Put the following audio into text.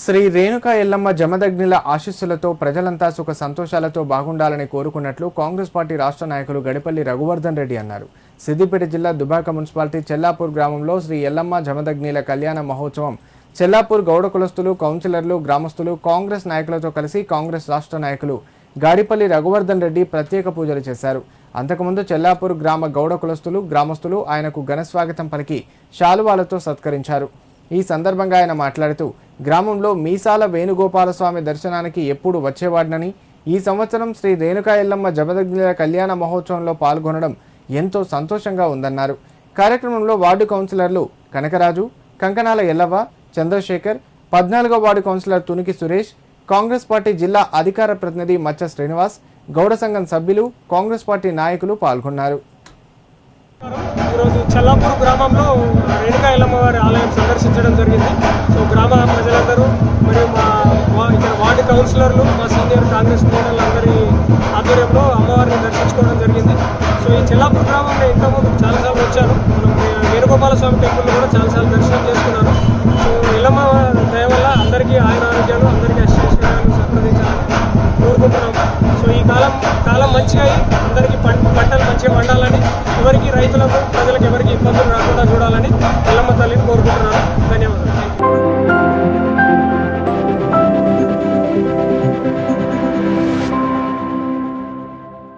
శ్రీ రేణుకా ఎల్లమ్మ జమదగ్నిల ఆశీస్సులతో ప్రజలంతా సుఖ సంతోషాలతో బాగుండాలని కోరుకున్నట్లు కాంగ్రెస్ పార్టీ రాష్ట్ర నాయకులు గడిపల్లి రఘువర్ధన్ రెడ్డి అన్నారు. సిద్దిపేట జిల్లా దుబాక మున్సిపాలిటీ చెల్లాపూర్ గ్రామంలో శ్రీ ఎల్లమ్మ జమదగ్నిల కళ్యాణ మహోత్సవం చెల్లాపూర్ గౌడ కులస్తులు, కౌన్సిలర్లు, గ్రామస్తులు, కాంగ్రెస్ నాయకులతో కలిసి కాంగ్రెస్ రాష్ట్ర నాయకులు గాడిపల్లి రఘువర్ధన్ రెడ్డి ప్రత్యేక పూజలు చేశారు. అంతకుముందు చెల్లాపూర్ గ్రామ గౌడ కులస్తులు, గ్రామస్తులు ఆయనకు ఘనస్వాగతం పలికి శాలువాలతో సత్కరించారు. ఈ సందర్భంగా ఆయన మాట్లాడుతూ గ్రామంలో మీసాల వేణుగోపాలస్వామి దర్శనానికి ఎప్పుడు వచ్చేవాడినని, ఈ సంవత్సరం శ్రీ రేణుకా ఎల్లమ్మ జమదగ్నిల కళ్యాణ మహోత్సవంలో పాల్గొనడం ఎంతో సంతోషంగా ఉందన్నారు. కార్యక్రమంలో వార్డు కౌన్సిలర్లు కనకరాజు, కంకనాల ఎల్లవ్వ, చంద్రశేఖర్, 14వ ward councillor Tuniki Suresh, Congress party జిల్లా అధికార ప్రతినిధి మచ్చ శ్రీనివాస్, గౌడ సంఘం సభ్యులు, కాంగ్రెస్ పార్టీ నాయకులు పాల్గొన్నారు. ఈరోజు చెల్లాపూర్ గ్రామంలో రేణుకా ఎల్లమ్మ వారి ఆలయం సందర్శించడం జరిగింది. సో గ్రామ ప్రజలందరూ మరియు ఇక్కడ వార్డు కౌన్సిలర్లు, మా సీనియర్ కాంగ్రెస్ లీడర్లందరి ఆధ్వర్యంలో అమ్మవారిని దర్శించుకోవడం జరిగింది. సో ఈ చెల్లాపూర్ గ్రామంలో ఇంతకుముందు చాలాసార్లు వచ్చాను. వేణుగోపాల స్వామి టెంపుల్ కూడా చాలాసార్లు దర్శనం చేసుకున్నాను. సో ఎల్లమ్మ దయ వల్ల అందరికీ ఆయన ఆరోగ్యాలు, అందరికీ అశ్చర్యాలు సంప్రదించాలని కోరుకుంటున్నాము. సో ఈ కాలం మంచిగా అయ్యి అందరికీ పంటలు మంచిగా పండాలని, ఎవరికి రైతులకు, ప్రజలకు ఎవరికి ఇబ్బందులు రాకుండా చూడాలని ఎల్లమ్మ తల్లిని కోరుకుంటున్నాను.